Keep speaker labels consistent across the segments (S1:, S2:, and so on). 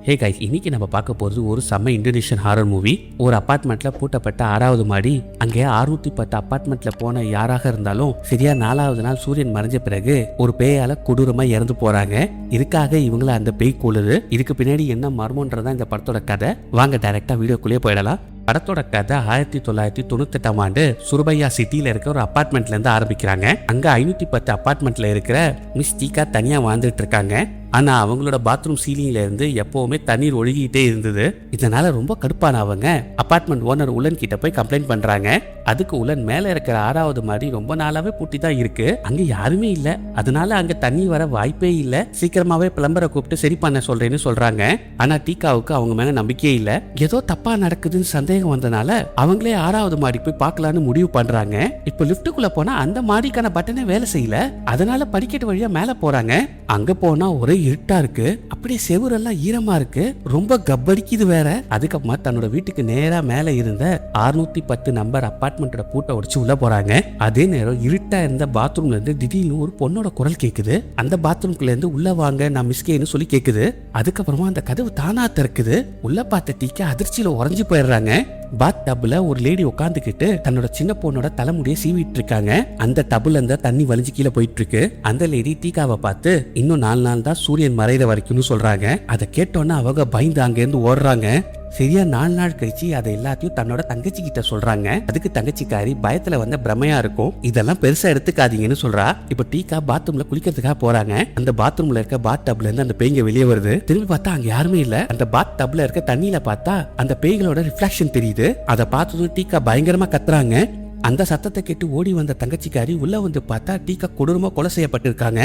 S1: Hey guys, இன்னைக்கு நம்ம பார்க்க போகிறது ஒரு செம்ம இந்தோனேஷியன் ஹாரர் மூவி. ஒரு அப்பார்ட்மெண்ட்டில் பூட்டப்பட்ட 6வது மாடி. அங்கே 610 அப்பார்ட்மெண்ட்டில் போன யாராக இருந்தாலும் சரியா 4வது நாள் சூரியன் மறைஞ்ச பிறகு ஒரு பேயால கொடூரமாக இறந்து போகிறாங்க. இதுக்காக இவங்கள அந்த பேய் கொள்ளுது. இதுக்கு பின்னாடி என்ன மர்மன்றதான் இந்த படத்தோட கதை. வாங்க டைரக்டாக வீடியோக்குள்ளேயே போயிடலாம். படத்தோட கதை 1998ஆம் ஆண்டு சுரபையா சிட்டியில இருக்க ஒரு அபார்ட்மெண்ட்ல இருந்து ஆரம்பிக்கிறாங்க. அங்க 510 அபார்ட்மெண்ட்ல இருக்கிற மிஸ் டீகா தனியா வாழ்ந்துட்டு இருக்காங்க. ஆனா அவங்களோட பாத்ரூம் சீலிங்ல இருந்து எப்பவுமே தண்ணீர் ஒழுகிட்டே இருந்தது. இதனால ரொம்ப கடுப்பான அவங்க அபார்ட்மெண்ட் ஓனர் உலன் கிட்ட போய் கம்ப்ளைண்ட் பண்றாங்க. அதுக்கு உலன் மேல இருக்கிற 6வது மாடி ரொம்ப நாளாவே பூட்டி தான் இருக்கு, அங்க யாருமே இல்ல, அதனால அங்க தண்ணி வர வாய்ப்பே இல்ல, சீக்கிரமாவே பிளம்பரை கூப்பிட்டு சரி பண்ண சொல்றேன்னு சொல்றாங்க. ஆனா டீகாவுக்கு அவங்க மேல நம்பிக்கையே இல்ல. ஏதோ தப்பா நடக்குதுன்னு சந்தேகம் வந்தனால அவங்களே 6வது மாடி போய் பார்க்கலான்னு முடிவு பண்றாங்க. இப்ப லிப்டுக்குள்ள போனா அந்த மாடிக்கான பட்டனே வேலை செய்யல, அதனால படிக்கட்டு வழியா மேல போறாங்க. அங்க போனா ஒரே இருட்டா இருக்கு, அப்படியே செவுரெல்லாம் ஈரமா இருக்கு, ரொம்ப கப்படிக்குது வேற. அதுக்கப்புறமா தன்னோட வீட்டுக்கு நேரா மேல இருந்த 610 நம்பர் அபார்ட்மெண்டோட பூட்டை உடைச்சு உள்ள போறாங்க. அதே நேரம் இருட்டா இருந்த பாத்ரூம்ல இருந்து திடீர்னு ஒரு பொண்ணோட குரல் கேக்குது. அந்த பாத்ரூம்குள்ள இருந்து உள்ள வாங்க, நான் மிஸ்கேன்னு சொல்லி கேக்குது. அதுக்கப்புறமா அந்த கதவு தானா திறக்குது. உள்ள பார்த்த டீக்கா அதிர்ச்சியில உறைஞ்சு போயிடுறாங்க. பாத் டப்ல ஒரு லேடி உட்காந்துக்கிட்டு தன்னோட சின்ன பொண்ணோட தலைமுடியை சீவிட்டு இருக்காங்க. அந்த டபுல இருந்த தண்ணி வலிஞ்சு கீழே போயிட்டு இருக்கு. அந்த லேடி டீக்காவை பார்த்து இன்னும் 4 நாள் தான் சூரியன் மறைகிற வரைக்கும்னு சொல்றாங்க. அதை கேட்டோன்னா அவங்க பயந்து அங்க இருந்து ஓடுறாங்க. சரியா 4 நாள் கழிச்சு அதை எல்லாத்தையும் தன்னோட தங்கச்சி கிட்ட சொல்றாங்க. அதுக்கு தங்கச்சிக்காரி பயத்துல வந்த பிரமையா இருக்கும், இதெல்லாம் பெருசா எடுத்துக்காதீங்கன்னு சொல்றா. இப்ப டீக்கா பாத்ரூம்ல குளிக்கிறதுக்காக போறாங்க. அந்த பாத்ரூம்ல இருக்க பாத் டப்ல இருந்து அந்த பேய்ங்க வெளியே வருது. திரும்பி பார்த்தா அங்க யாருமே இல்ல. அந்த பாத் டப்ல இருக்க தண்ணியில பார்த்தா அந்த பேய்களோட ரிஃப்ளெக்ஷன் தெரியுது. அதை பார்த்ததும் டீக்கா பயங்கரமா கத்துறாங்க. அந்த சத்தத்தை கேட்டு ஓடி வந்த தங்கச்சிக்காரி உள்ள வந்து பார்த்தா டீக்கா கொடூரமா கொலை செய்யப்பட்டிருக்காங்க.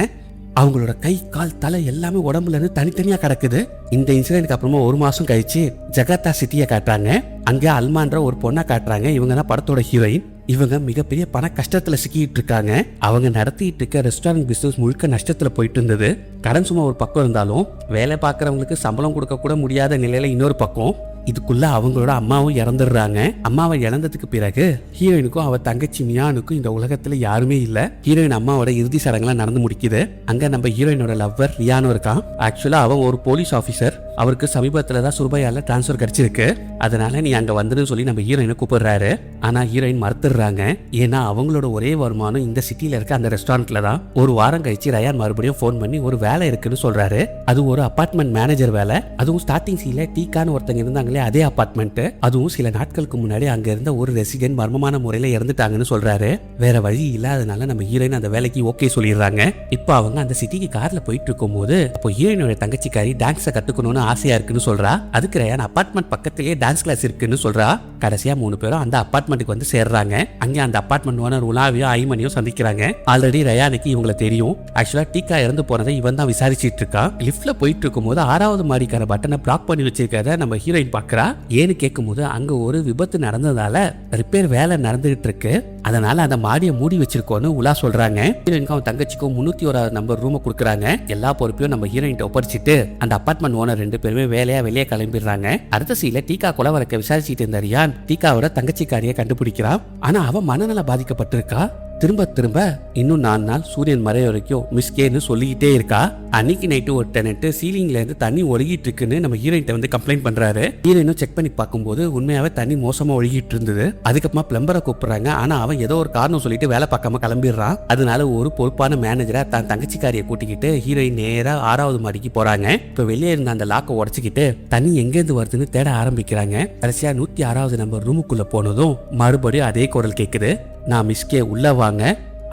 S1: அவங்களோட கை கால் தலை எல்லாமே உடம்புல இருந்து தனித்தனியா கிடக்குது. இந்த இன்சிடென்ட்க்கு அப்புறமா 1 மாசம் கழிச்சு ஜகார்த்தா சிட்டியை காட்டுறாங்க. அங்க அல்மான்ற ஒரு பொண்ணை காட்டுறாங்க. இவங்க தான் படத்தோட ஹீரோயின். இவங்க மிகப்பெரிய பண கஷ்டத்துல சிக்கிட்டு இருக்காங்க. அவங்க நடத்திட்டு இருக்க ரெஸ்டாரண்ட் பிசினஸ் முழுக்க நஷ்டத்துல போயிட்டு இருந்தது. கடன் சும்மா ஒரு பக்கம் இருந்தாலும் வேலை பார்க்கறவங்களுக்கு சம்பளம் கொடுக்க கூட முடியாத நிலையில இன்னொரு பக்கம். இதுக்குள்ள அவங்களோட அம்மாவும் இறந்துடுறாங்க. அம்மாவை இழந்ததுக்கு பிறகு ஹீரோயினுக்கும் அவ தங்கச்சி மியானுக்கும் இந்த உலகத்துல யாருமே இல்ல. ஹீரோயின் அம்மாவோட இறுதி சடங்குலாம் நடந்து முடிக்குது. அங்க நம்ம ஹீரோயினோட லவ்வர் ரியானோ இருக்கான். ஆக்சுவலா அவன் ஒரு போலீஸ் ஆபீசர். அவருக்கு சமீபத்துல தான் சுரபையால டிரான்ஸ்பர் கிடைச்சிருக்கு. அதனால நீ அங்க வந்துன்னு சொல்லி நம்ம ஹீரோயினை கூப்பிடுறாரு. ஆனா ஹீரோயின் மறுத்துடுறாங்க. ஏன்னா அவங்களோட ஒரே வருமானம் இந்த சிட்டில இருக்க அந்த ரெஸ்டாரண்ட்ல தான். ஒரு வாரம் கழிச்சு ரயான் மறுபடியும் போன் பண்ணி ஒரு வேலை இருக்குன்னு சொல்றாரு. அது ஒரு அபார்ட்மெண்ட் மேனேஜர் வேலை. அதுவும் ஸ்டார்டிங் சீன்ல டீக்கான்னு ஒருத்தங்க இருந்தாங்களே அதே அபார்ட்மெண்ட். அதுவும் சில நாட்களுக்கு முன்னாடி அங்க இருந்த ஒரு ரெசிடென்ட் மர்மமான முறையில இறந்துட்டாங்கன்னு சொல்றாரு. வேற வழி இல்லாதனால நம்ம ஹீரோயின் அந்த வேலைக்கு ஓகே சொல்லிடுறாங்க. இப்போ அவங்க அந்த சிட்டிக்கு கார்ல போயிட்டு இருக்கும் போது அப்போ ஹீரோயினோட தங்கச்சிக்காரி டான்ஸை கத்துக்கணும்னு ஆசையா இருக்குன்னு சொல்றா. அதுக்கு ரயான் அபார்ட்மெண்ட் பக்கத்திலேயே டான்ஸ் கிளாஸ் இருக்குன்னு சொல்றா. கடைசியா 3 பேரும் அந்த அபார்ட்மெண்ட்டுக்கு வந்து சேர்றாங்க. அங்கே அந்த அபார்ட்மெண்ட் ஓனர் உலாவியோ ஐமனியோ சந்திக்கிறாங்க. ஆல்ரெடி ரயானுக்கு இவங்களை தெரியும். ஆக்சுவலா டீக்கா இறந்து போனதை இவன் தான் விசாரிச்சுட்டு இருக்கான். லிஃப்ட்ல போயிட்டு இருக்கும் போது 6வது மாடிக்கான பட்டனை பிளாக் பண்ணி வச்சிருக்கிறத நம்ம ஹீரோயின் பாக்குறா. ஏன்னு கேட்கும் போது அங்க ஒரு விபத்து நடந்ததால ரிப்பேர் வேலை நடந்துகிட்டு இருக்கு, அதனால அந்த மாடியை மூடி வச்சிருக்கோன்னு உலா சொல்றாங்க. ஹீரோயினுக்கும் அவன் தங்கச்சிக்கும் 301 நம்பர் ரூம் கொடுக்குறாங்க. எல்லா பொறுப்பையும் நம்ம ஹீரோயின் ஒப்படைச்சிட்டு அந்த அபார்ட்மெண்ட் ஓனர் 2 பேருமே வேலையா வெளியே கிளம்பிடுறாங்க. அடுத்த சீல டீக்கா கொலை வழக்க விசாரிச்சுட்டு இருந்த ரியான் டீக்காவோட தங்கச்சிக்காரியை கண்டுபிடிக்கிறான். ஆனா அவன் மனநல பாதிக்கப்பட்டிருக்கா. திரும்ப திரும்ப இன்னும் 4 நாள் சூரியன் மறைய வரைக்கும் மிஸ்கேன்னு சொல்லிக்கிட்டே இருக்கா. அன்னைக்கு நைட்டு ஒரு டெனட் சீலிங்ல இருந்து தண்ணி ஒழுகிட்டு இருக்குன்னு நம்ம ஹீரோயின் வந்து கம்ப்ளைண்ட் பண்றாரு. ஹீரோயினும் செக் பண்ணி பார்க்கும்போது உண்மையாவே தண்ணி மோசமா ஒழுகிட்டு இருந்தது. அதுக்கப்புறமா பிளம்பரை கூப்பிடுறாங்க. ஆனா அவன் ஏதோ ஒரு காரணம் சொல்லிட்டு வேலை பார்க்காம கிளம்பிடுறான். அதனால ஒரு பொறுப்பான மேனேஜரா தான் தங்கச்சிக்காரியை கூட்டிக்கிட்டு ஹீரோயின் நேரா 6வது மாடிக்கு போறாங்க. இப்ப வெளியே இருந்த அந்த லாக்கை உடைச்சுக்கிட்டு தண்ணி எங்க இருந்து வருதுன்னு தேட ஆரம்பிக்கிறாங்க. கடைசியா 106வது நம்பர் ரூமுக்குள்ள போனதும் மறுபடியும் அதே குரல் கேக்குது, நான் மிஸ்கே உள்ள வாங்க.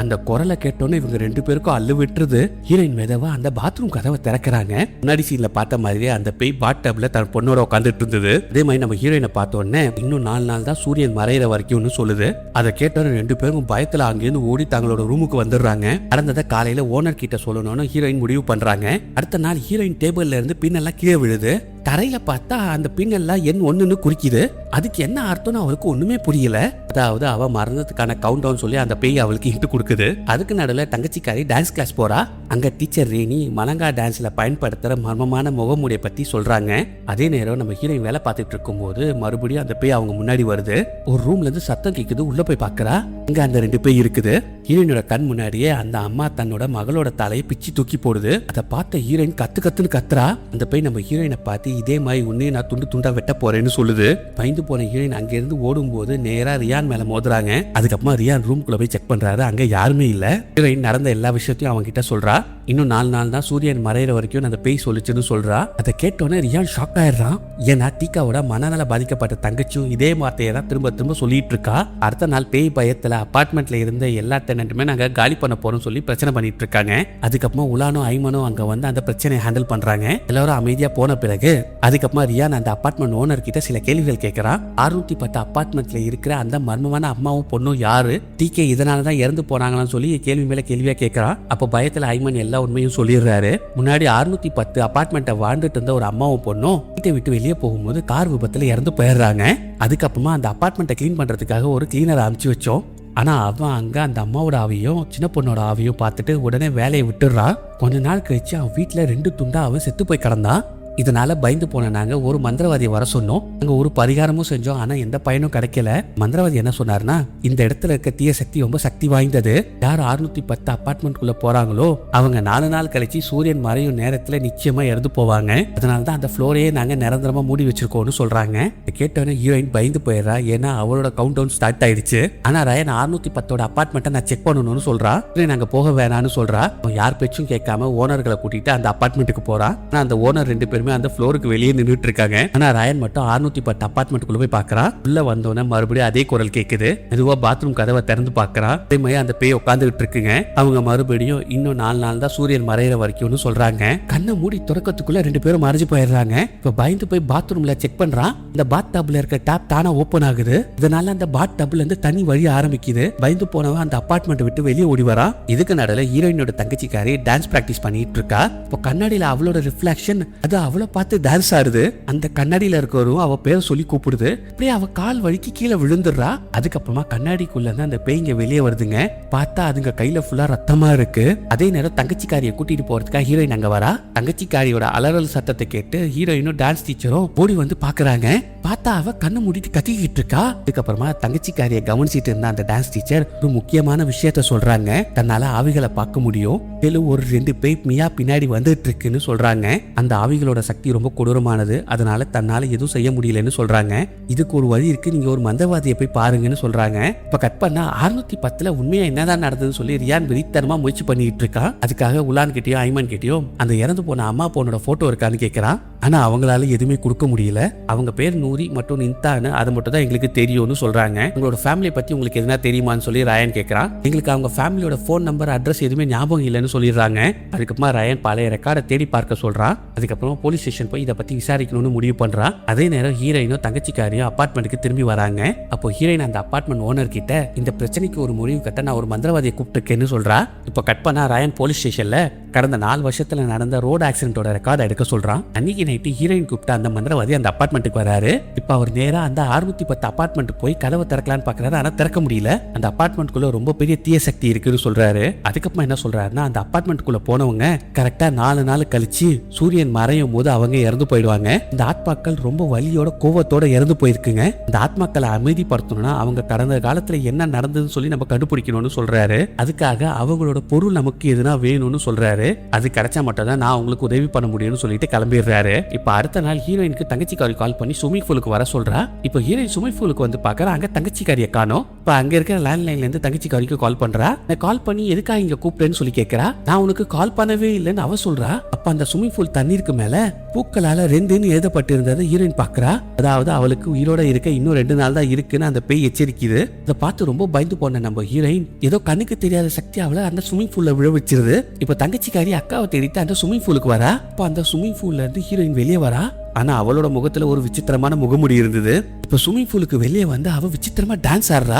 S1: அந்த குரலை கேட்டோன்னு இவங்க 2 பேருக்கும் அள்ளு விட்டுருது. ஹீரோயின் மெதவா அந்த பாத்ரூம் கதவை திறக்கிறாங்க. முன்னாடி சீன்ல பார்த்த மாதிரியே அந்த பேய் பாத் டப்ல தன் பொண்ணோட உட்காந்துட்டு இருந்தது. அதே மாதிரி நம்ம ஹீரோயினை பார்த்தோன்னே இன்னும் 4 நாள் தான் சூரியன் மறையிற வரைக்கும்னு சொல்லுது. அதை கேட்டோன்னு 2 பேரும் பயத்துல அங்கேருந்து ஓடி தங்களோட ரூமுக்கு வந்துடுறாங்க. நடந்ததை காலையில ஓனர் கிட்ட சொல்லணும்னு ஹீரோயின் முடிவு பண்றாங்க. அடுத்த நாள் ஹீரோயின் டேபிள்ல இருந்து பின்னெல்லாம் கீழே விழுது. தரையில பார்த்தா அந்த பின்னெல்லாம் எண் 1ன்னு குறிக்குது. அதுக்கு என்ன அர்த்தம்னு அவருக்கு ஒண்ணுமே புரியல. அதாவது அவ மரணத்துக்கான கவுண்ட் டவுன் சொல்லி அந்த பேய் அவளுக்கு இன்ட்டு கொடுக்குது. அதுக்கு நடுவில் தங்கச்சிக்காரி டான்ஸ் கிளாஸ் போறா. அங்க டீச்சர் ரேணி மலங்கா டான்ஸ்ல பயன்படுத்துற மர்மமான முகமூடியை பத்தி சொல்றாங்க. அதே நேரம் நம்ம ஹீரோயின் வேலை பார்த்துட்டு இருக்கும்போது மறுபடியும் அந்த பேய் அவங்க முன்னாடி வருது. ஒரு ரூம்ல இருந்து சத்தம் கேக்குது. உள்ள போய் பாக்குறா, இங்க அந்த 2 பேய் இருக்குது. ஹீரோயினோட கண் முன்னாடியே அந்த அம்மா தன்னோட மகளோட தலையை பிச்சு தூக்கி போடுது. அதை பார்த்த ஹீரோயின் கத்துன்னு கத்துறா. அந்த பேய் நம்ம ஹீரோயினை பார்த்து இதே மாதிரி உன்னையும் நான் துண்டு துண்டா வெட்ட போறேன்னு சொல்லுது. பயந்து போன ஹீரோயின் அங்க இருந்து ஓடும்போது நேரா ரியான் மேல மோதுறாங்க. அதுக்கப்புறமா ரியான் ரூம்குள்ள போய் செக் பண்றாரு. அங்க யாருமே இல்ல. ஹீரோயின் நடந்த எல்லா விஷயத்தையும் அவங்க கிட்ட சொல்றா. இன்னும் 4 நாள் தான் சூரியன் மறையிற வரைக்கும் அந்த பேய் சொல்லிச்சுன்னு சொல்றா. அதை கேட்டோன்னே ரியான் ஷாக் ஆயிடுறான். ஏன்னா டீக்காவோட மனநல பாதிக்கப்பட்ட தங்கச்சியும் இதே வார்த்தையை தான் திரும்ப திரும்ப சொல்லிட்டு இருக்கா. அடுத்த நாள் பேய் பயத்துல அபார்ட்மெண்ட்ல இருந்த எல்லா டெனன்ட்டுமே நாங்க காலி பண்ண போறோம் சொல்லி பிரச்சனை பண்ணிட்டு இருக்காங்க. அதுக்கப்புறமா உலானும் ஐமனும் அங்க வந்து அந்த பிரச்சனையை ஹேண்டில் பண்றாங்க. எல்லாரும் அமைதியா போன பிறகு அதுக்கப்புறமா ரியான் அந்த அபார்ட்மெண்ட் ஓனர் கிட்ட சில கேள்விகள் கேட்கறான். 610 அபார்ட்மெண்ட்ல இருக்கிற அந்த மர்மமான அம்மாவும் பொண்ணும் யாரு, டிகே இதனாலதான் இறந்து போனாங்களான்னு சொல்லி கேள்வி மேல கேள்வியா கேட்கறான். அப்ப பயத்துல ஐமன் எல்லா உண்மையும் சொல்லிடுறாரு. முன்னாடி 610 அபார்ட்மெண்ட்டை வாழ்ந்துட்டு இருந்த ஒரு அம்மாவும் பொண்ணும் வீட்டை விட்டு வெளியே போகும்போது கார் விபத்துல இறந்து போயிடுறாங்க. அதுக்கப்புறமா அந்த அபார்ட்மெண்ட்டை கிளீன் பண்றதுக்காக ஒரு கிளீனர் அனுப்பிச்சு வச்சோம். ஆனா அவன் அங்க அந்த அம்மாவோட ஆவியும் சின்ன பொண்ணோட ஆவியும் பார்த்துட்டு உடனே வேலையை விட்டுடுறான். கொஞ்ச நாள் கழிச்சு அவன் வீட்டுல 2 துண்டா அவன் செத்து போய் கிடந்தான். இதனால பயந்து போன நாங்க ஒரு மந்திரவாதியை வர சொன்னோம். அங்க ஒரு பரிகாரமும் செஞ்சோம். ஆனா எந்த பயனும் கிடைக்கல. மந்திரவாதி என்ன சொன்னார்னா, இந்த இடத்துல இருக்க தீய சக்தி ரொம்ப சக்தி வாய்ந்தது. யார் 610 அபார்ட்மெண்ட்குள்ள போறாங்களோ அவங்க 4 நாள் கழிச்சு சூரியன் மறையும் நேரத்துல நிச்சயமா இறந்து போவாங்க. அதனாலதான் அந்த ஃப்ளோரையே நாங்க நிரந்தரமா மூடி வச்சிருக்கோம்னு சொல்றாங்க. கேட்டோன்னே ஹீரோயின் பயந்து போயிடுறா. ஏன்னா அவளோட கவுண்ட் டவுன் ஸ்டார்ட் ஆயிடுச்சு. ஆனா ரயன் 610 அபார்ட்மெண்ட்டை நான் செக் பண்ணணும்னு சொல்றா. நாங்க போக வேணாம்னு சொல்றா. யார் பேச்சும் கேட்காம ஓனர்களை கூட்டிட்டு அந்த அபார்ட்மெண்ட்டுக்கு போறா. ஆனா அந்த ஓனர் 2 பேருமே அந்த ஃப்ளோருக்கு வெளியே நின்றுட்டு இருக்காங்க. ஆனா ரயன் மட்டும் 610 அபார்ட்மெண்ட்டுக்குள்ள போய் பாக்குறா. உள்ள வந்தோன்னே மறுபடியும் அதே குரல் கேக்குது. மெதுவா பாத்ரூம் கதவை திறந்து பாக்குறா. அதே மாதிரி அந்த பேய் உட்காந்துட்டு இருக்குங்க. அவங்க மறுபடியும் இன்னும் 4 நாள் தான் சூரியன் மறையிற வரைக்கும்னு சொல்றாங்க. கண்ணை மூடி துறக்கத்துக்குள்ள 2 பேரும் மறைஞ்சு போயிடுறாங்க. இப்ப பயந்து போய் பாத்ரூம்ல செக் பண்றான். இந்த பாத் டப்ல இருக்க டேப் தானா ஓபன் ஆகுது. இதனால அந்த பாத் டப்ல இருந்து தண்ணி வழி ஆரம்பிக்குது. பயந்து போனவன் அந்த அபார்ட்மெண்ட் விட்டு வெளியே ஓடி வரா. இதுக்கு நடுவில் ஹீரோயினோட தங்கச்சிக்காரி டான்ஸ் பிராக்டிஸ் பண்ணிட்டு இருக்கா. இப்போ கண்ணாடியில அவளோட ரிஃப்ளெக்ஷன் அது அவளை பார்த்து டான்ஸ் ஆடுது. அந்த கண்ணாடியில இருக்கவரும் அவ பேரை சொல்லி கூப்பிடுது. அப்படியே அவ கால் வழிக்கு கீழே விழுந்துடுறா. அதுக்கப்புறமா கண்ணாடிக்குள்ள இருந்து அந்த பேய்ங்க வெளியே வருதுங்க. பார்த்தா அதுங்க கையில ஃபுல்லா ரத்தமா இருக்கு. அதே நேரம் தங்கச்சிக்காரியை கூட்டிட்டு போறதுக்காக ஹீரோயின் அங்க வரா. தங்கச்சிக்காரியோட அலறல் சத்தத்தை கேட்டு ஹீரோயினும் டான்ஸ் டீச்சரும் ஓடி வந்து பாக்குறாங்க. பார்த்தா அவ கண்ணை மூடிட்டு கத்திக்கிட்டு இருக்கா. அதுக்கப்புறமா தங்கச்சிக்காரியை கவனிச்சிட்டு இருந்த அந்த டான்ஸ் டீச்சர் ஒரு முக்கியமான விஷயத்த சொல்றாங்க. தன்னால ஆவிகளை பார்க்க முடியும். மேலும் ஒரு 2 பேய் மியா பின்னாடி வந்துட்டு இருக்குன்னு சொல்றாங்க. அந்த ஆவிகளோட சக்தி ரொம்ப கொடூரமானது. அதனால தன்னால எதுவும் செய்ய முடியலன்னு சொல்றாங்க. இதுக்கு ஒரு வழி இருக்கு, நீங்க ஒரு மந்திரவாதியை போய் பாருங்கன்னு சொல்றாங்க. இப்ப கட் பண்ணா 610 உண்மையா என்னதான் நடந்ததுன்னு சொல்லி ரியான் வெறித்தனமா முயற்சி பண்ணிட்டு இருக்கான். அதுக்காக உலான் கிட்டயும் ஐமன் கிட்டயும் அந்த இறந்து போன அம்மா பொண்ணோட போட்டோ இருக்கான்னு கேட்கறான். ஆனா அவங்களால எதுவுமே கொடுக்க முடியல. அவங்க பேர் நூரி மற்றும் இன்தான்னு அது மட்டும் தான் எங்களுக்கு தெரியும்னு சொல்றாங்க. உங்களோட ஃபேமிலியை பத்தி உங்களுக்கு எதுனா தெரியுமான்னு சொல்லி ரயன் கேட்கறான். எங்களுக்கு அவங்க ஃபேமிலியோட போன் நம்பர் அட்ரஸ் எதுவுமே ஞாபகம் இல்லைன்னு சொல்லிடுறாங்க. அதுக்கப்புறமா ரயன் பழைய ரெக்கார்டை தேடி பார்க்க சொல்றான். அதுக்கப்புறமா போலீஸ் ஸ்டேஷன் போய் இதை பத்தி விசாரிக்கணும்னு முடிவு பண்றான். அதே நேரம் ஹீரோயினும் தங்கச்சிக்காரியும் அபார்ட்மெண்ட்டுக்கு திரும்பி வராங்க. அப்போ ஹீரோயின் அந்த அபார்ட்மெண்ட் ஓனர் கிட்ட இந்த பிரச்சனைக்கு ஒரு முடிவு கட்ட நான் ஒரு மந்திரவாதியை கூப்பிட்டுருக்கேன்னு சொல்றா. இப்போ கட் பண்ணா ரயன் போலீஸ் ஸ்டேஷன்ல கடந்த 4 வருஷத்துல நடந்த ரோடு ஆக்சிடென்ட்டோட ரெக்கார்டை எடுக்க சொல்றான். அன்னைக்கு நைட்டு ஹீரோயின் கூப்பிட்ட அந்த மந்திரவாதி அந்த அபார்ட்மெண்ட்டுக்கு வராரு. இப்ப அவர் நேரா அந்த 610 அபார்ட்மெண்ட் போய் கதவை திறக்கலான்னு பாக்குறாரு. ஆனா திறக்க முடியல. அந்த அபார்ட்மெண்ட்குள்ள ரொம்ப பெரிய தீய சக்தி இருக்குன்னு சொல்றாரு. அதுக்கப்புறமா என்ன சொல்றாருன்னா, அந்த அபார்ட்மெண்ட்குள்ள போனவங்க கரெக்டா 4 நாள் கழிச்சு சூரியன் மறையும் போது அவங்க இறந்து போயிடுவாங்க. இந்த ஆத்மாக்கள் ரொம்ப வலியோட கோவத்தோட இறந்து போயிருக்குங்க. இந்த ஆத்மாக்களை அமைதிப்படுத்தணும்னா அவங்க கடந்த காலத்துல என்ன நடந்ததுன்னு சொல்லி நம்ம கண்டுபிடிக்கணும்னு சொல்றாரு. அதுக்காக அவங்களோட பொருள் நமக்கு எதுனா வேணும்னு சொல்றாரு. அது கிடைச்சா மட்டும் தான் நான் உங்களுக்கு உதவி பண்ண முடியும்னு சொல்லிட்டு கிளம்பிடுறாரு. இப்ப அடுத்த நாள் ஹீரோயினுக்கு தங்கச்சிக்காரி கால் பண்ணி ஸ்விமிங் பூலுக்கு வர சொல்றா. இப்போ ஹீரோயின் ஸ்விமிங் பூலுக்கு வந்து பாக்குற அங்க தங்கச்சிக்காரியை காணோம். இப்ப அங்க இருக்கிற லேண்ட்லைன்ல இருந்து தங்கச்சிக்காரிக்கு கால் பண்றா. நான் கால் பண்ணி எதுக்காக இங்க கூப்பிட்டேன்னு சொல்லி கேட்கறா. நான் உனக்கு கால் பண்ணவே இல்லைன்னு அவ சொல்றா. அப்ப அந்த ஸ்விமிங் பூல் தண்ணீருக்கு மேல பூக்களால 2ன்னு எழுதப்பட்டு இருந்ததை ஹீரோயின் பாக்குறா. அதாவது அவளுக்கு உயிரோட இருக்க இன்னும் 2 நாள் தான் இருக்குன்னு அந்த பேய் எச்சரிக்குது. அதை பார்த்து ரொம்ப பயந்து போன நம்ம ஹீரோயின் ஏதோ கண்ணுக்கு தெரியாத சக்தி அவளை அந்த ஸ்விமிங் பூல்ல விழ வச்சிருது. இப்ப தங்கச்சிக்காரி அக்காவை தேடிட்டு அந்த ஸ்விமிங் பூலுக்கு வரா. அப்ப அந்த ஸ்விமிங் பூல்ல இருந்து ஹீரோயின் வெளியே வரா. ஆனா அவளோட முகத்துல ஒரு விசித்திரமான முகமுடி இருந்தது. இப்ப ஸ்விமிங் பூலுக்கு வெளியே வந்து அவ விசித்திரமா டான்ஸ் ஆடுறா.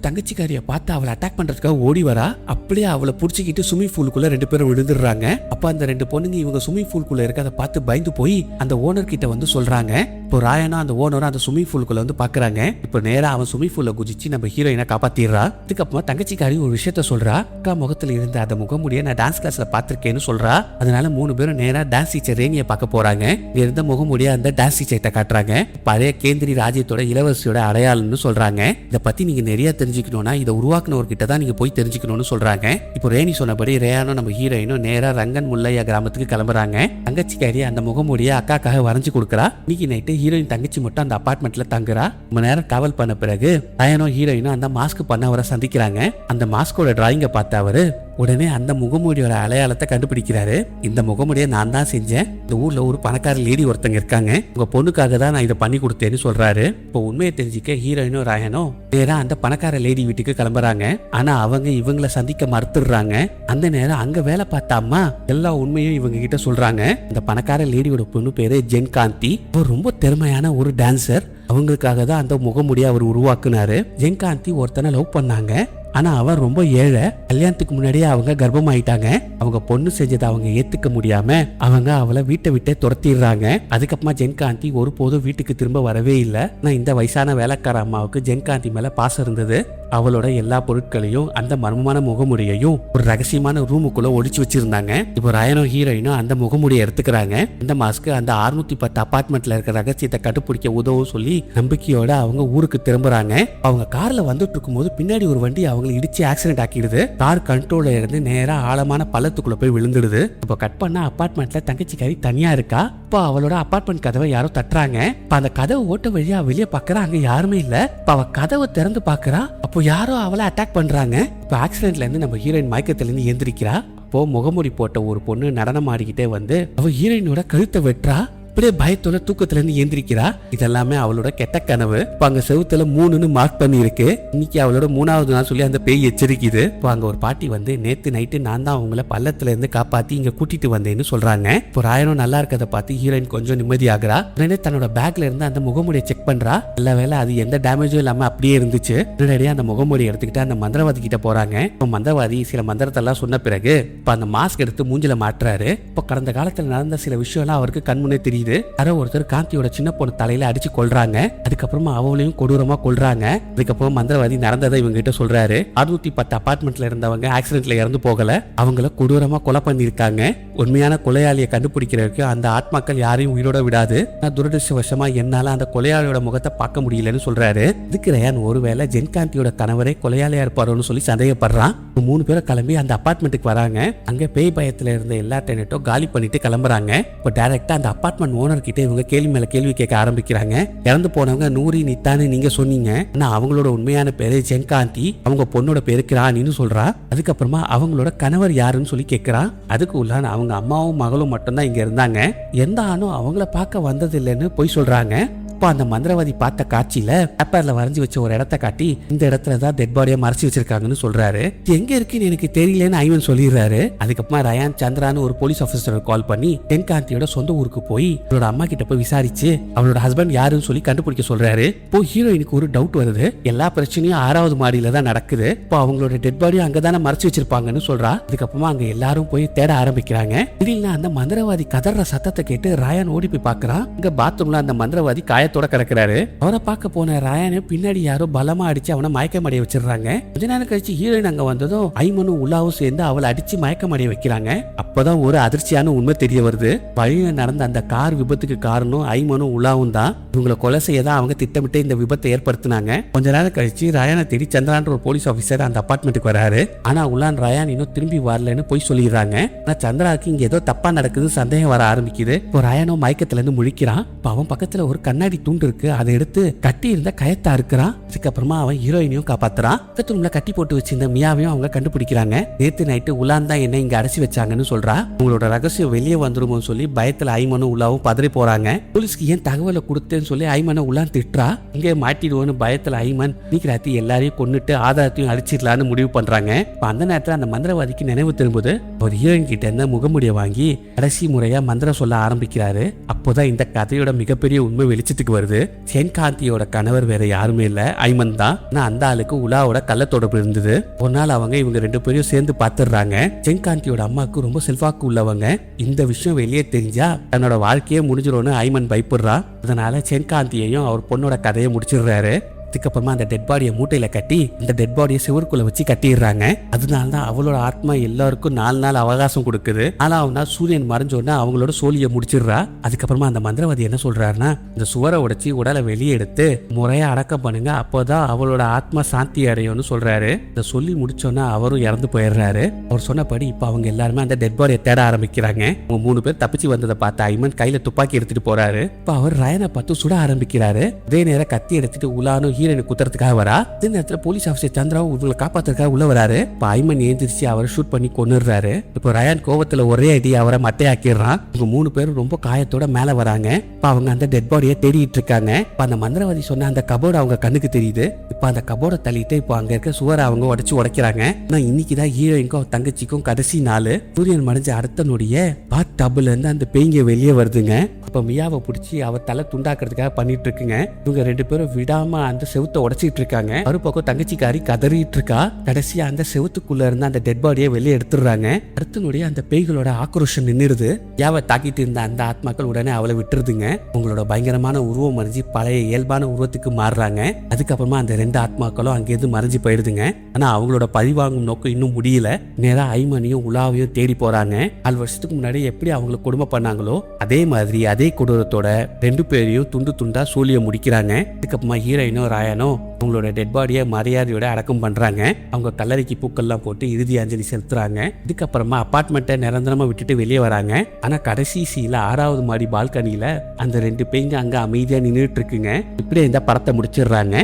S1: தங்கச்சிக்காரியை பார்த்து அவளை அட்டாக் பண்றதுக்காக ஓடி வரா. அப்படியே அவளை புடிச்சுக்கிட்டு ஸ்விமிங் பூலுக்குள்ள 2 பேரும் விழுந்துடுறாங்க. அப்ப அந்த 2 பொண்ணுங்க இவங்க ஸ்விமிங் பூலுக்குள்ள இருக்க அதை பார்த்து பயந்து போய் அந்த ஓனர் கிட்ட வந்து சொல்றாங்க, இப்போ ராயனும் அந்த ஓனரும் அந்த ஸ்விமிங் பூலுக்குள்ள வந்து பாக்குறாங்க. இப்போ நேரா அவன் ஸ்விமிங் பூல்ல குதிச்சு நம்ம ஹீரோயினை காப்பாத்திடுறா. இதுக்கப்புறமா தங்கச்சிக்காரி ஒரு விஷயத்த சொல்றா. அக்கா முகத்துல இருந்த அந்த முகமுடிய நான் டான்ஸ் கிளாஸ்ல பாத்திருக்கேன்னு சொல்றா. அதனால 3 பேரும் நேரா டான்ஸ் டீச்சர் ரேனியை பார்க்க போறாங்க. இங்க இருந்த முகமுடிய அந்த டான்ஸ் டீச்சர்கிட்ட காட்டுறாங்க. பழைய கேந்திரி ராஜ்யத்தோட இளவரசியோட அடையாளம்னு சொல்றாங்க. இதை பத்தி நீங்க நிறைய தெரிஞ்சுக்கணும்னா இதை உருவாக்குனவர்கிட்ட தான் நீங்க போய் தெரிஞ்சுக்கணும்னு சொல்றாங்க. இப்போ ரேனி சொன்னபடி ரேயானும் நம்ம ஹீரோயினும் நேரா ரங்கன் முல்லையா கிராமத்துக்கு கிளம்புறாங்க. தங்கச்சிக்காரி அந்த முகமுடிய அக்காக்காக வரைஞ்சு கொடுக்குறா. இன்னைக்கு நைட்டு ஹீரோயின் தங்கச்சி மட்டும் அந்த அபார்ட்மெண்ட்ல தங்குறா. ரொம்ப நேரம் டிராவல் பண்ண பிறகு ரயானும் ஹீரோயினும் அந்த மாஸ்க் பண்ணவரை சந்திக்கிறாங்க. அந்த மாஸ்கோட டிராயிங்கை பார்த்த அவரு உடனே அந்த முகமூடியோட அடையாளத்தை கண்டுபிடிக்கிறாரு. இந்த முகமூடியை நான் தான் செஞ்சேன். இந்த ஊர்ல ஒரு பணக்கார லேடி ஒருத்தங்க இருக்காங்க. உங்க பொண்ணுக்காக தான் நான் இதை பண்ணி கொடுத்தேன்னு சொல்றாரு. இப்போ உண்மையை தெரிஞ்சுக்க ஹீரோயினும் ராயனும் நேரா அந்த பணக்கார லேடி வீட்டுக்கு கிளம்புறாங்க. ஆனா அவங்க இவங்களை சந்திக்க மறுத்துடுறாங்க. அந்த நேரம் அங்க வேலை பார்த்த அம்மா எல்லா உண்மையும் இவங்க கிட்ட சொல்றாங்க. இந்த பணக்கார லேடியோட பொண்ணு பேரு ஜென்காந்தி. அவர் ரொம்ப திறமையான ஒரு டான்சர். அவங்களுக்காக தான் அந்த முகமுடியை அவர் உருவாக்குனாரு. ஜென்காந்தி ஒருத்தனை லவ் பண்ணாங்க. ஆனா அவன் ரொம்ப ஏழை. கல்யாணத்துக்கு முன்னாடியே அவங்க கர்ப்பமாயிட்டாங்க. அவங்க பொண்ணு செஞ்சதை அவங்க ஏத்துக்க முடியாம அவங்க அவளை வீட்டை விட்டே துரத்திடுறாங்க. அதுக்கப்புறமா ஜென்காந்தி ஒருபோதும் வீட்டுக்கு திரும்ப வரவே இல்லை. நான் இந்த வயசான வேலைக்கார அம்மாவுக்கு ஜென்காந்தி மேல பாசம் இருந்தது. அவளோட எல்லா பொருட்களையும் அந்த மர்மமான முகமுடியையும் ஒரு ரகசியமான ரூமுக்குள்ள ஒழிச்சு வச்சிருந்தாங்க. இப்போ ராயனும் ஹீரோயினும் அந்த முகமுடியை எடுத்துக்கிறாங்க. இந்த மாஸ்க்கு அந்த 610 அபார்ட்மெண்ட்ல இருக்கிற ரகசியத்தை கண்டுபிடிக்க உதவும் சொல்லி நம்பிக்கையோட அவங்க ஊருக்கு திரும்புறாங்க. அவங்க கார்ல வந்துட்டு இருக்கும் போது பின்னாடி ஒரு வண்டி அவங்க இடிச்சு ஆக்சிடென்ட் ஆக்கிடுது. கார் கண்ட்ரோல்ல இருந்து நேரா ஆழமான பள்ளத்துக்குள்ள போய் விழுந்துடுது. இப்போ கட் பண்ண அபார்ட்மெண்ட்ல தங்கச்சிக்காரி தனியா இருக்கா. இப்போ அவளோட அபார்ட்மெண்ட் கதவை யாரோ தட்டுறாங்க. இப்போ அந்த கதவை ஓட்ட வழியா வெளியே பாக்குறா. அங்க யாருமே இல்ல. இப்போ அவ கதவை திறந்து பாக்குறா. அப்போ யாரோ அவளை அட்டாக் பண்றாங்க. இப்போ ஆக்சிடென்ட்ல இருந்து நம்ம ஹீரோயின் மயக்கத்துல இருந்து எந்திரிக்கிறா. அப்போ முகமூடி போட்ட ஒரு பொண்ணு நடனம் ஆடிக்கிட்டே வந்து அவ ஹீரோயினோட கழுத்தை வெட்டுறா. அப்படியே பயத்தோட தூக்கத்துல இருந்து எந்திரிக்கிறா. இதெல்லாமே அவளோட கெட்ட கனவு. இப்ப அங்க செவுத்துல 3ன்னு மார்க் பண்ணி இருக்கு. இன்னைக்கு அவளோட 3வது நாள் சொல்லி அந்த பேய் எச்சரிக்குது. இப்போ அங்க ஒரு பாட்டி வந்து நேத்து நைட்டு நான் தான் அவங்கள பள்ளத்துல இருந்து காப்பாத்தி இங்க கூட்டிட்டு வந்தேன்னு சொல்றாங்க. இப்போ ராயனும் நல்லா இருக்கதை பார்த்து ஹீரோயின் கொஞ்சம் நிம்மதியாகிறா. உடனே தன்னோட பேக்ல இருந்து அந்த முகமுடியை செக் பண்றா. நல்ல வேலை அது எந்த டேமேஜும் இல்லாம அப்படியே இருந்துச்சு. உடனடியா அந்த முகமுடியை எடுத்துக்கிட்டு அந்த மந்திரவாதி கிட்ட போறாங்க. இப்போ மந்திரவாதி சில மந்திரத்தெல்லாம் சொன்ன பிறகு இப்ப அந்த மாஸ்க் எடுத்து மூஞ்சில மாட்டுறாரு. இப்போ கடந்த காலத்துல நடந்த சில விஷயம்லாம் அவருக்கு கண்முன்னே தெரியுது. யாரோ ஒருத்தர் காந்தியோட சின்ன பொண்ணு தலையில அடிச்சு கொல்றாங்க. அதுக்கப்புறமா அவளையும் கொடூரமா கொல்றாங்க. அதுக்கப்புறம் மந்திரவாதி நடந்ததை இவங்க கிட்ட சொல்றாரு. 610 அபார்ட்மெண்ட்ல இருந்தவங்க ஆக்சிடென்ட்ல இறந்து போகல. அவங்கள கொடூரமா கொலை பண்ணிருக்காங்க. உண்மையான கொலையாளியை கண்டுபிடிக்கிறதுக்கு அந்த ஆத்மாக்கள் யாரையும் உயிரோட விடாது. நான் துரதிருஷ்டவசமா என்னால அந்த கொலையாளியோட முகத்தை பார்க்க முடியலன்னு சொல்றாரு. இதுக்கு ரயான் ஒருவேளை ஜென்காந்தியோட கணவரே கொலையாளியா இருப்பாரோன்னு சொல்லி சந்தேகப்படுறான். 3 பேரும் கிளம்பி அந்த அபார்ட்மெண்ட்டுக்கு வராங்க. அங்க பேய் பயத்துல இருந்த எல்லா டெனட்டும் காலி பண்ணிட்டு கிளம்புறாங்க. இப்போ டைரக்டா அந்த அபார்ட்மெண்ட் ஓனர் கிட்ட இவங்க கேள்வி மேல கேள்வி கேட்க ஆரம்பிக்கிறாங்க. இறந்து போனவங்க நூரி நித்தான்னு நீங்க சொன்னீங்க. ஆனா அவங்களோட உண்மையான பேரு ஜென்காந்தி. அவங்க பொண்ணோட பேரு கிராணின்னு சொல்றா. அதுக்கப்புறமா அவங்களோட கணவர் யாருன்னு சொல்லி கேட்கிறான். அதுக்கு உள்ளான அவங்க அம்மாவும் மகளும் மட்டும்தான் இங்க இருந்தாங்க. எந்த ஆணும் அவங்கள பார்க்க வந்தது இல்லைன்னு போய் சொல்றாங்க. இப்போ அந்த மந்திரவாதி பார்த்த காட்சியில பேப்பர்ல வரைஞ்சி வச்ச ஒரு இடத்த காட்டி இந்த இடத்துல தான் டெட் பாடியை மறைச்சு வச்சிருக்காங்கன்னு சொல்றாரு. எங்க இருக்குன்னு எனக்கு தெரியலன்னு ஐவன் சொல்லிடுறாரு. அதுக்கப்புறமா ரயான் சந்திரான்னு ஒரு போலீஸ் ஆபீசர் கால் பண்ணி ஜென்காந்தியோட சொந்த ஊருக்கு போய் அவளோட அம்மா கிட்ட போய் விசாரிச்சு அவளோட ஹஸ்பண்ட் யாருன்னு சொல்லி கண்டுபிடிக்க சொல்றாரு. இப்போ ஹீரோயினுக்கு ஒரு டவுட் வருது. எல்லா பிரச்சனையும் 6வது மாடியில தான் நடக்குது. இப்போ அவங்களோட டெட் பாடியும் அங்கதானே மறைச்சு வச்சிருப்பாங்கன்னு சொல்றா. அதுக்கப்புறமா அங்க எல்லாரும் போய் தேட ஆரம்பிக்கிறாங்க. திடீர்னு அந்த மந்திரவாதி கதற சத்தத்தை கேட்டு ரயான் ஓடி போய் பாக்குறான். இங்க பாத்ரூம்ல அந்த மந்திரவாதி காயத்தோட கிடக்குறாரு. அவரை பார்க்க போன ரயானை பின்னாடி யாரோ பலமா அடிச்சு அவனை மயக்கமடைய வச்சிடறாங்க. கொஞ்ச நேரம் கழிச்சு ஹீரோயின் அங்க வந்ததும் ஐமனும் உலாவும் சேர்ந்து அவளை அடிச்சு மயக்கமடைய வைக்கிறாங்க. அப்பதான் ஒரு அதிர்ச்சியான உண்மை தெரிய வருது. வழியில நடந்த அந்த கார் விபத்துக்கு காரணம் ஐமனும் உலாவும் தான். இவங்களை கொலை செய்ய தான் அவங்க திட்டமிட்டு இந்த விபத்தை ஏற்படுத்தினாங்க. கொஞ்ச நேரம் கழிச்சு ரயானை தேடி சந்திரான்ற ஒரு போலீஸ் ஆபீசர் அந்த அபார்ட்மெண்ட்டுக்கு வராரு. ஆனா உலான் ரயான் இன்னும் திரும்பி வரலன்னு போய் சொல்லிடுறாங்க. ஆனா சந்திராவுக்கு இங்க ஏதோ தப்பா நடக்குது, சந்தேகம் வர ஆரம்பிக்குது. இப்போ ரயானோ மயக்கத்துல இருந்து முழிக்கிறான். அவன் பக்கத்துல ஒரு கண்ணாடி தூண்டு இருக்கு. அதை எடுத்து கட்டி இருந்த கயத்தா இருக்கிறான். அதுக்கப்புறமா அவன் ஹீரோயினையும் காப்பாத்துறான். பக்கத்துல கட்டி போட்டு வச்சிருந்த மியாவையும் அவங்க கண்டுபிடிக்கிறாங்க. நேத்து நைட்டு உலான் தான் என்ன இங்க அடைச்சி வச்சாங்கன்னு சொல்றா. உங்களோட ரகசியம் வெளியே வந்துருமோ சொல்லி பயத்துல ஐமனும் உலாவும் பதறி போறாங்க. போலீஸ்க்கு ஏன் தகவலை கொடுத்தேன்னு சொல்லி ஐமனை உலான் திட்டுறா. இங்கே மாட்டிடுவோன்னு பயத்துல ஐமன் இன்னைக்கு ராத்தி எல்லாரையும் கொன்னுட்டு ஆதாரத்தையும் அடிச்சிடலான்னு முடிவு பண்றாங்க. அந்த நேரத்துல அந்த மந்திரவாதிக்கு நினைவு திரும்புது. ஒரு ஹீரோயின் கிட்ட இருந்த முகமுடியை வாங்கி கடைசி முறையா மந்திரம் சொல்ல ஆரம்பிக்கிறாரு. அப்போதான் இந்த கதையோட மிகப்பெரிய உண்மை வெளிச்சத்துக்கு வெளிச்சத்துக்கு வருது. சென்காந்தியோட கணவர் வேற யாருமே இல்ல, ஐமன் தான். ஆனா அந்த ஆளுக்கு உலாவோட கள்ள தொடர்பு இருந்தது. ஒரு நாள் இவங்க 2 பேரையும் சேர்ந்து பாத்துடுறாங்க. சென்காந்தியோட அம்மாவுக்கு ரொம்ப செல்வாக்கு உள்ளவங்க. இந்த விஷயம் வெளியே தெரிஞ்சா தன்னோட வாழ்க்கையே முடிஞ்சிரும்னு ஐமன் பயப்படுறா. அதனால சென்காந்தியையும் அவர் பொண்ணோட கதையை முடிச்சிடுறாரு. அதுக்கப்புறமா அந்த டெட் பாடியை மூட்டையில கட்டி அந்த டெட் பாடியை சிவருக்குள்ள வச்சு கட்டிடுறாங்க. அதனாலதான் அவளோட ஆத்மா எல்லாருக்கும் 4 நாள் அவகாசம் கொடுக்குது. 4வது நாள் சூரியன் மறைஞ்சோன்னா அவங்களோட சோழியை முடிச்சிடுறா. அதுக்கப்புறமா அந்த மந்திரவாதி என்ன சொல்றாருன்னா, இந்த சுவரை உடைச்சி உடலை வெளியே எடுத்து முறையா அடக்கம் பண்ணுங்க, அப்போதான் அவளோட ஆத்மா சாந்தி அடையும்னு சொல்றாரு. இதை சொல்லி முடிச்சோன்னா அவரும் இறந்து போயிடுறாரு. அவர் சொன்னபடி இப்ப அவங்க எல்லாருமே அந்த டெட் பாடியை தேட ஆரம்பிக்கிறாங்க. அவங்க 3 பேர் தப்பிச்சு வந்ததை பார்த்து ஐமன் கையில துப்பாக்கி எடுத்துட்டு போறாரு. இப்ப அவர் ரயனை பார்த்து சுட ஆரம்பிக்கிறாரு. அதே நேரம் கத்தி எடுத்துட்டு உலானும் ஹீரோனை குத்துறதுக்காக வரா. அதே நேரத்துல போலீஸ் ஆஃபீஸர் சந்திராவும் இவங்களை காப்பாத்துறதுக்காக உள்ள வராரு. இப்ப ஐமன் எழுந்திரிச்சு அவரை ஷூட் பண்ணி கொன்னுடுறாரு. இப்போ ரயான் கோவத்துல ஒரே அடி அவரை மட்டையாக்கிடுறான். இவங்க 3 பேரும் ரொம்ப காயத்தோட மேல வராங்க. இப்ப அவங்க அந்த டெட் பாடியை தேடிட்டு இருக்காங்க. இப்ப அந்த மந்திரவாதி சொன்ன அந்த கபோர்டு அவங்க கண்ணுக்கு தெரியுது. இப்ப அந்த கபோர்டை தள்ளிட்டு இப்போ அங்க இருக்க சுவரை அவங்க உடைக்கிறாங்க. ஆனா இன்னைக்குதான் ஹீரோயினுக்கும் தங்கச்சிக்கும் கடைசி நாள். சூரியன் மறைஞ்ச அடுத்த நொடியே பாத் டப்ல இருந்து அந்த பேய்ங்க வெளியே வருதுங்க. அப்ப மியாவை பிடிச்சி அவ தலை துண்டாக்குறதுக்காக பண்ணிட்டு இருக்குங்க. இவங்க 2 பேரும் விடாம அந்த செவுத்தை உடைச்சிட்டு இருக்காங்க. மறுபக்கம் தங்கச்சிக்காரி கதறிட்டு இருக்கா. கடைசியா அந்த செவுத்துக்குள்ள இருந்து அந்த டெட் பாடியை வெளியே எடுத்துடுறாங்க. அடுத்தனுடைய அந்த பேய்களோட ஆக்ரோஷம் நின்னுடுது. யாவை தாக்கிட்டு இருந்த அந்த ஆத்மாக்கள் உடனே அவளை விட்டுருதுங்க. உங்களோட பயங்கரமான உருவம் மறைஞ்சி பழைய இயல்பான உருவத்துக்கு மாறுறாங்க. அதுக்கப்புறமா அந்த 2 ஆத்மாக்களும் அங்கேருந்து மறைஞ்சு போயிடுதுங்க. ஆனா அவங்களோட பழிவாங்கும் நோக்கம் இன்னும் முடியல. நேரா ஐமனையும் உலாவையும் தேடி போறாங்க. 4 வருஷத்துக்கு முன்னாடி எப்படி அவங்களை கொடுமை பண்ணாங்களோ அதே மாதிரி அதே கொடூரத்தோட 2 பேரையும் துண்டு துண்டா சூழிய முடிக்கிறாங்க. அதுக்கப்புறமா ஹீரோயினும் ராயனும் அவங்களோட டெட் பாடியை மரியாதையோட அடக்கம் பண்றாங்க. அவங்க கல்லறைக்கு பூக்கள்லாம் போட்டு இறுதி அஞ்சலி செலுத்துறாங்க. இதுக்கப்புறமா அபார்ட்மெண்ட்டை நிரந்தரமா விட்டுட்டு வெளியே வராங்க. ஆனா கடைசி சீல 6வது மாடி பால்கனியில அந்த 2 பேய்ங்க அங்க அமைதியா நின்றுட்டு இருக்குங்க. இப்படியே இந்த படத்தை முடிச்சிடுறாங்க.